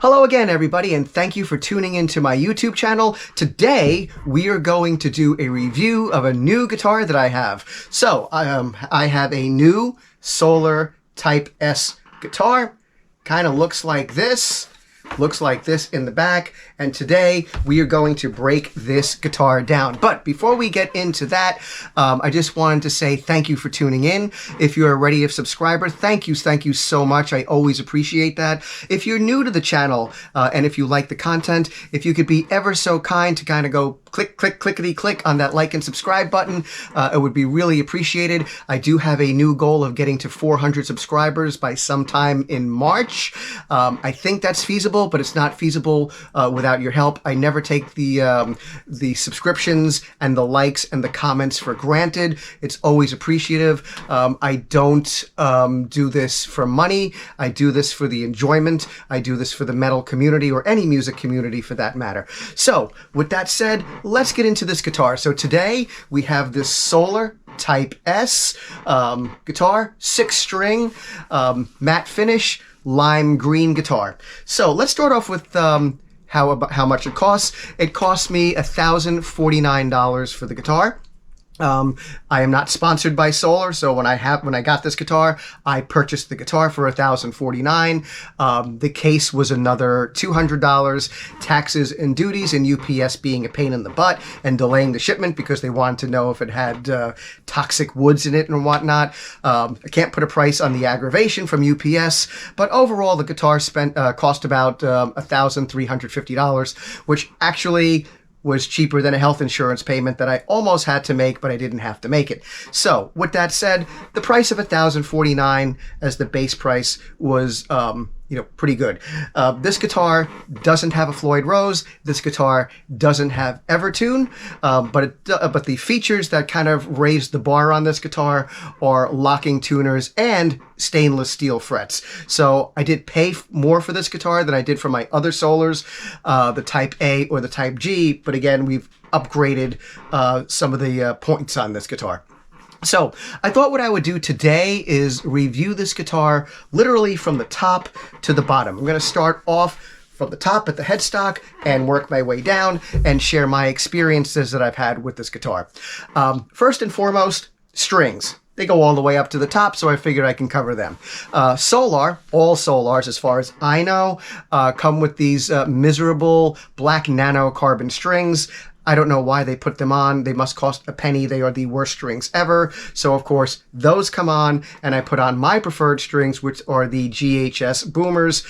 Hello again, everybody, and thank you for tuning into my YouTube channel. Today, we are going to do a review of a new guitar that I have. So, I have a new Solar Type S guitar. Kind of looks like this. Looks like this in the back, and today we are going to break this guitar down. But before we get into that, I just wanted to say thank you for tuning in. If you're already a subscriber, thank you so much. I always appreciate that. If you're new to the channel, and if you like the content, if you could be ever so kind to kind of go clickety-click on that like and subscribe button, it would be really appreciated. I do have a new goal of getting to 400 subscribers by sometime in March. I think that's feasible, but it's not feasible without your help. I never take the subscriptions and the likes and the comments for granted. It's always appreciative. I don't do this for money. I do this for the enjoyment. I do this for the metal community, or any music community for that matter. So with that said, let's get into this guitar. So today we have this Solar Type S guitar, 6-string, matte finish, lime green guitar. So let's start off with how much it costs. It cost me $1,049 for the guitar. I am not sponsored by Solar, so when I got this guitar, I purchased the guitar for $1,049. The case was another $200, taxes and duties, and UPS being a pain in the butt and delaying the shipment because they wanted to know if it had toxic woods in it and whatnot. I can't put a price on the aggravation from UPS, but overall the guitar cost about $1,350, which actually was cheaper than a health insurance payment that I almost had to make, but I didn't have to make it. So with that said, the price of $1,049 as the base price was, pretty good. This guitar doesn't have a Floyd Rose. This guitar doesn't have Evertune, but the features that kind of raise the bar on this guitar are locking tuners and stainless steel frets. So I did pay more for this guitar than I did for my other Solars, the Type A or the Type G, but again, we've upgraded some of the points on this guitar. So I thought what I would do today is review this guitar literally from the top to the bottom. I'm going to start off from the top at the headstock and work my way down and share my experiences that I've had with this guitar. First and foremost, strings. They go all the way up to the top, so I figured I can cover them. Solar, all Solars as far as I know, come with these miserable black nano carbon strings. I don't know why they put them on. They must cost a penny. They are the worst strings ever. So, of course, those come on, and I put on my preferred strings, which are the GHS Boomers,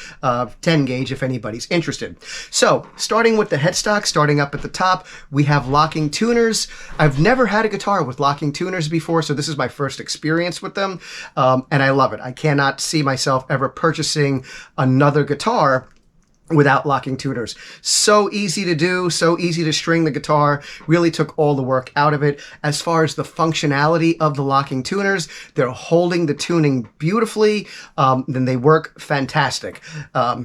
10 gauge, if anybody's interested. So, starting with the headstock, starting up at the top, we have locking tuners. I've never had a guitar with locking tuners before, so this is my first experience with them, and I love it. I cannot see myself ever purchasing another guitar without locking tuners. So easy to do, so easy to string the guitar, really took all the work out of it. As far as the functionality of the locking tuners, they're holding the tuning beautifully, then they work fantastic.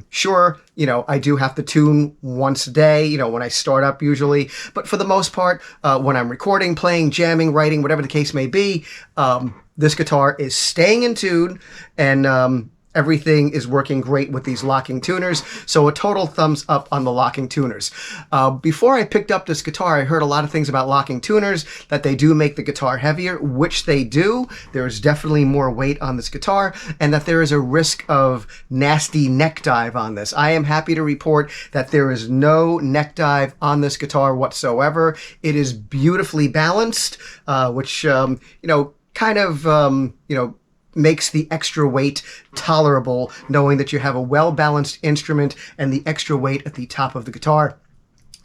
Sure, I do have to tune once a day, when I start up usually, but for the most part, when I'm recording, playing, jamming, writing, whatever the case may be, this guitar is staying in tune, and everything is working great with these locking tuners, so a total thumbs up on the locking tuners. Before I picked up this guitar, I heard a lot of things about locking tuners, that they do make the guitar heavier, which they do. There is definitely more weight on this guitar, and that there is a risk of nasty neck dive on this. I am happy to report that there is no neck dive on this guitar whatsoever. It is beautifully balanced, which, makes the extra weight tolerable, knowing that you have a well-balanced instrument and the extra weight at the top of the guitar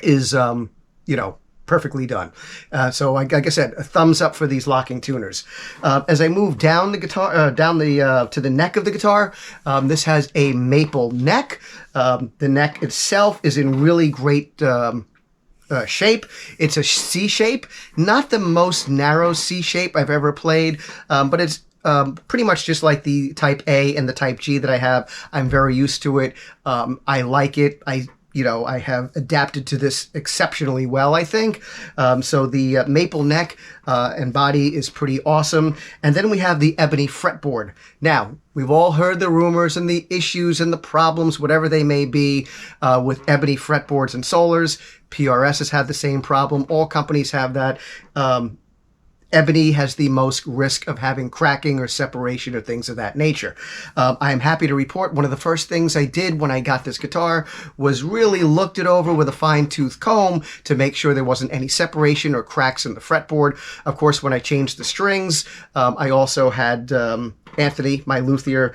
is, perfectly done. So like I said, a thumbs up for these locking tuners. As I move down the guitar, to the neck of the guitar, this has a maple neck. The neck itself is in really great shape. It's a C shape, not the most narrow C shape I've ever played, but it's pretty much just like the Type A and the Type G that I have. I'm very used to it. I like it. I I have adapted to this exceptionally well, I think. So the maple neck and body is pretty awesome. And then we have the ebony fretboard. Now, we've all heard the rumors and the issues and the problems, whatever they may be, with ebony fretboards and solars. PRS has had the same problem. All companies have that. Ebony has the most risk of having cracking or separation or things of that nature. I am happy to report one of the first things I did when I got this guitar was really looked it over with a fine-tooth comb to make sure there wasn't any separation or cracks in the fretboard. Of course, when I changed the strings, I also had Anthony, my luthier,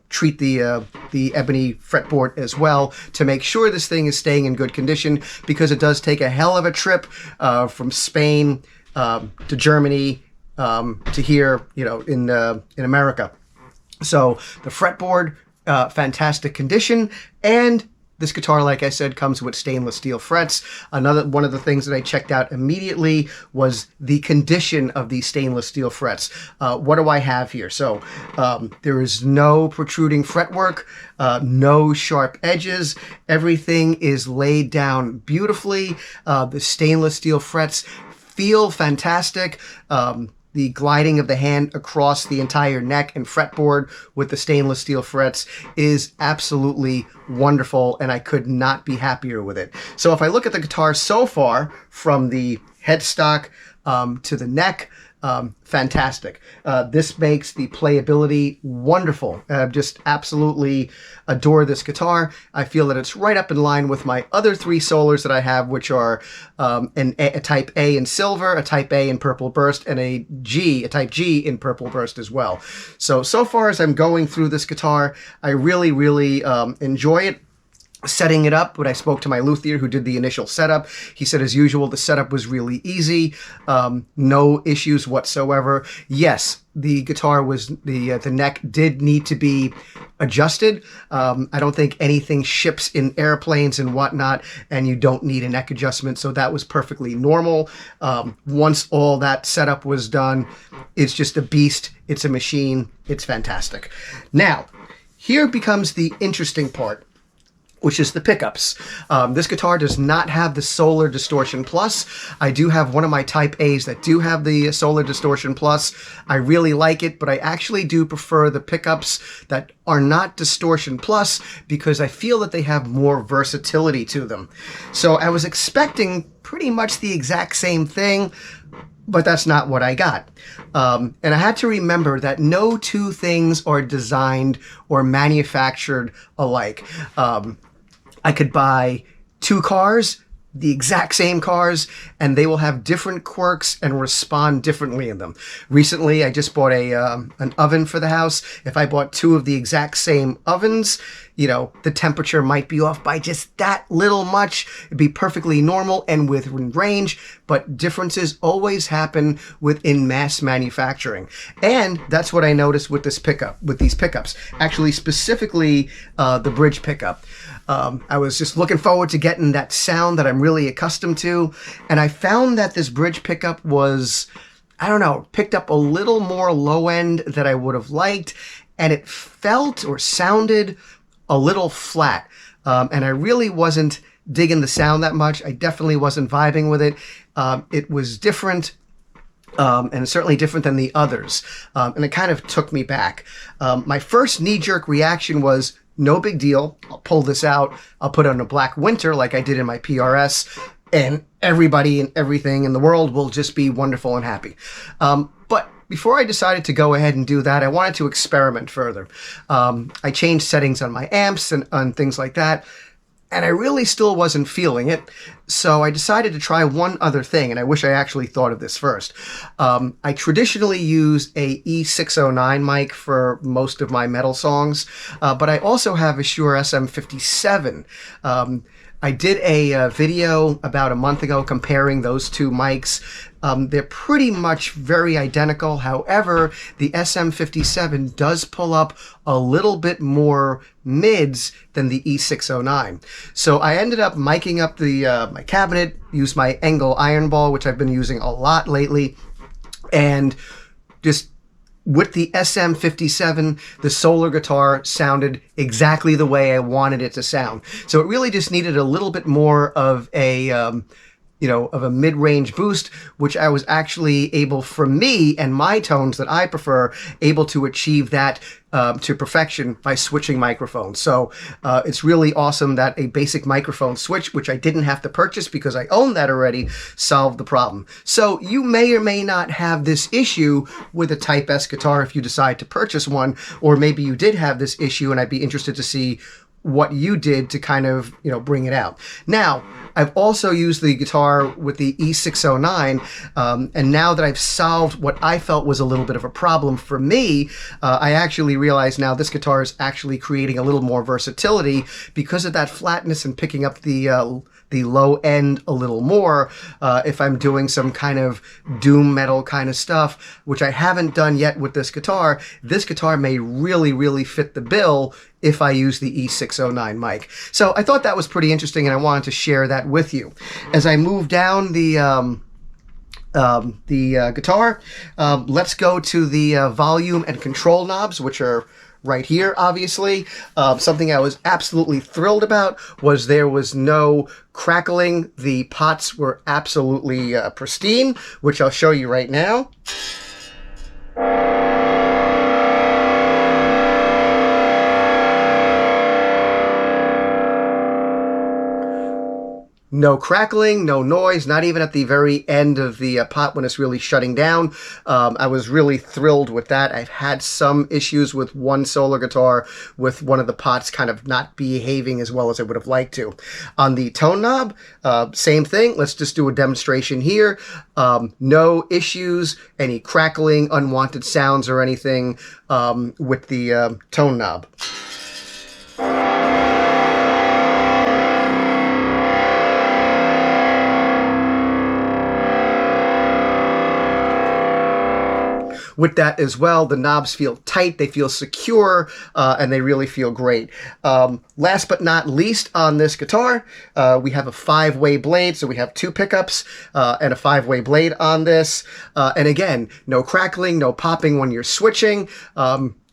treat the ebony fretboard as well to make sure this thing is staying in good condition, because it does take a hell of a trip from Spain to Germany, to here, in America. So the fretboard, fantastic condition, and this guitar, like I said, comes with stainless steel frets. Another one of the things that I checked out immediately was the condition of these stainless steel frets. What do I have here? So there is no protruding fretwork, no sharp edges. Everything is laid down beautifully. The stainless steel frets feel fantastic. The gliding of the hand across the entire neck and fretboard with the stainless steel frets is absolutely wonderful, and I could not be happier with it. So if I look at the guitar so far, from the headstock to the neck, fantastic. This makes the playability wonderful. Just absolutely adore this guitar. I feel that it's right up in line with my other 3 solars that I have, which are a Type A in silver, a Type A in purple burst, and a Type G in purple burst as well. So far as I'm going through this guitar, I really, really enjoy it. Setting it up, when I spoke to my luthier who did the initial setup, he said, as usual, the setup was really easy. No issues whatsoever. Yes, the guitar was, the neck did need to be adjusted. I don't think anything ships in airplanes and whatnot, and you don't need a neck adjustment, so that was perfectly normal. Once all that setup was done, it's just a beast. It's a machine. It's fantastic. Now, here becomes the interesting part, which is the pickups. This guitar does not have the Solar Distortion Plus. I do have one of my Type A's that do have the Solar Distortion Plus. I really like it, but I actually do prefer the pickups that are not Distortion Plus, because I feel that they have more versatility to them. So I was expecting pretty much the exact same thing, but that's not what I got. And I had to remember that no two things are designed or manufactured alike. I could buy 2 cars, the exact same cars, and they will have different quirks and respond differently in them. Recently, I just bought an oven for the house. If I bought 2 of the exact same ovens, the temperature might be off by just that little much. It'd be perfectly normal and within range, but differences always happen within mass manufacturing. And that's what I noticed with these pickups. Actually, specifically, the bridge pickup. I was just looking forward to getting that sound that I'm really accustomed to, and I found that this bridge pickup was, picked up a little more low end than I would have liked, and it felt or sounded a little flat, and I really wasn't digging the sound that much. I definitely wasn't vibing with it. It was different, and certainly different than the others, and it kind of took me back. My first knee-jerk reaction was, no big deal, I'll pull this out, I'll put on a black winter like I did in my PRS, and everybody and everything in the world will just be wonderful and happy. But before I decided to go ahead and do that, I wanted to experiment further. I changed settings on my amps and on things like that, and I really still wasn't feeling it. So I decided to try one other thing, and I wish I actually thought of this first. I traditionally use a E609 mic for most of my metal songs, but I also have a Shure SM57. I did a video about a month ago comparing those 2 mics. They're pretty much very identical. However, the SM57 does pull up a little bit more mids than the E609. So I ended up miking up my cabinet, used my Engel iron ball, which I've been using a lot lately, and just with the SM57, the Solar guitar sounded exactly the way I wanted it to sound. So it really just needed a little bit more of a, of a mid-range boost, which I was actually able, for me and my tones that I prefer, able to achieve that to perfection by switching microphones. So it's really awesome that a basic microphone switch, which I didn't have to purchase because I own that already, solved the problem. So you may or may not have this issue with a Type S guitar if you decide to purchase one, or maybe you did have this issue, and I'd be interested to see what you did to kind of, bring it out. Now, I've also used the guitar with the E609, and now that I've solved what I felt was a little bit of a problem for me, I actually realize now this guitar is actually creating a little more versatility because of that flatness and picking up the low end a little more if I'm doing some kind of doom metal kind of stuff, which I haven't done yet with this guitar. This guitar may really, really fit the bill if I use the E609 mic. So I thought that was pretty interesting, and I wanted to share that with you. As I move down the guitar, let's go to the volume and control knobs, which are right here, obviously. Something I was absolutely thrilled about was there was no crackling. The pots were absolutely pristine, which I'll show you right now. No crackling, no noise, not even at the very end of the pot when it's really shutting down. I was really thrilled with that. I've had some issues with one Solar guitar with one of the pots kind of not behaving as well as I would have liked to. On the tone knob, same thing. Let's just do a demonstration here. No issues, any crackling, unwanted sounds or anything with the tone knob. With that as well, the knobs feel tight, they feel secure, and they really feel great. Last but not least on this guitar, we have a 5-way blade, so we have 2 pickups and a 5-way blade on this. And again, no crackling, no popping when you're switching.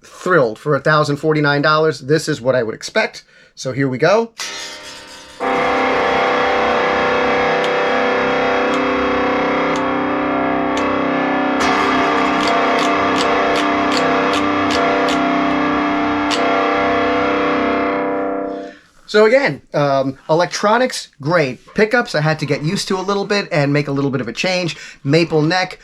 Thrilled. For $1,049, this is what I would expect. So here we go. So again, electronics, great. Pickups, I had to get used to a little bit and make a little bit of a change. Maple neck,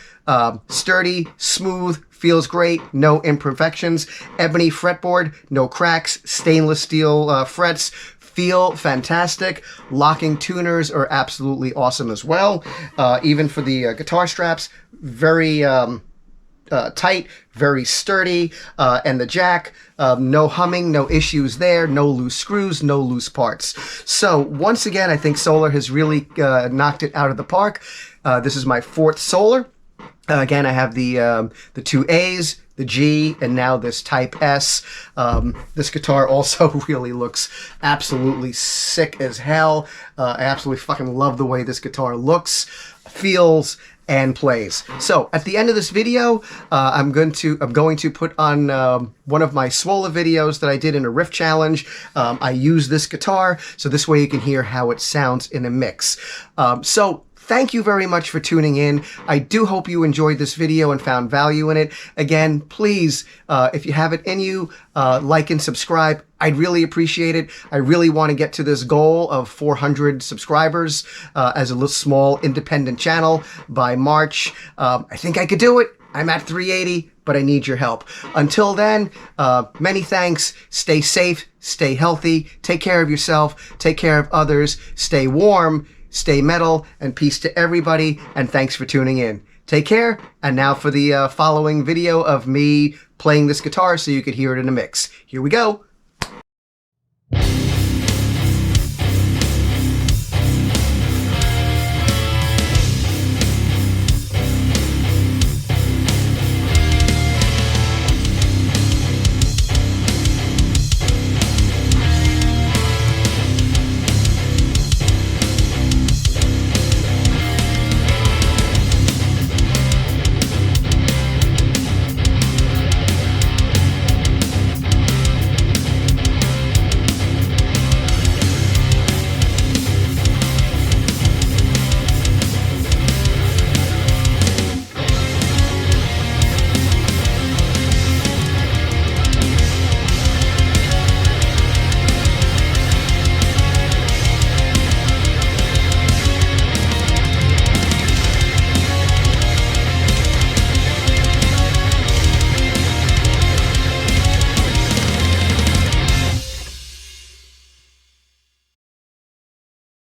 sturdy, smooth, feels great, no imperfections. Ebony fretboard, no cracks. Stainless steel frets, feel fantastic. Locking tuners are absolutely awesome as well. Even for the guitar straps, very tight, very sturdy, and the jack, no humming, no issues there, no loose screws, no loose parts. So once again, I think Solar has really knocked it out of the park. This is my 4th Solar. Again, I have the 2 A's, the G, and now this Type S. This guitar also really looks absolutely sick as hell. I absolutely fucking love the way this guitar looks, feels, and plays. So at the end of this video, I'm going to put on one of my Swola videos that I did in a riff challenge. I use this guitar, so this way you can hear how it sounds in a mix. So thank you very much for tuning in. I do hope you enjoyed this video and found value in it. Again, please, if you have it in you, like and subscribe. I'd really appreciate it. I really want to get to this goal of 400 subscribers as a little small independent channel by March. I think I could do it. I'm at 380, but I need your help. Until then, many thanks. Stay safe, stay healthy, take care of yourself, take care of others, stay warm, stay metal, and peace to everybody, and thanks for tuning in. Take care, and now for the following video of me playing this guitar so you could hear it in a mix. Here we go.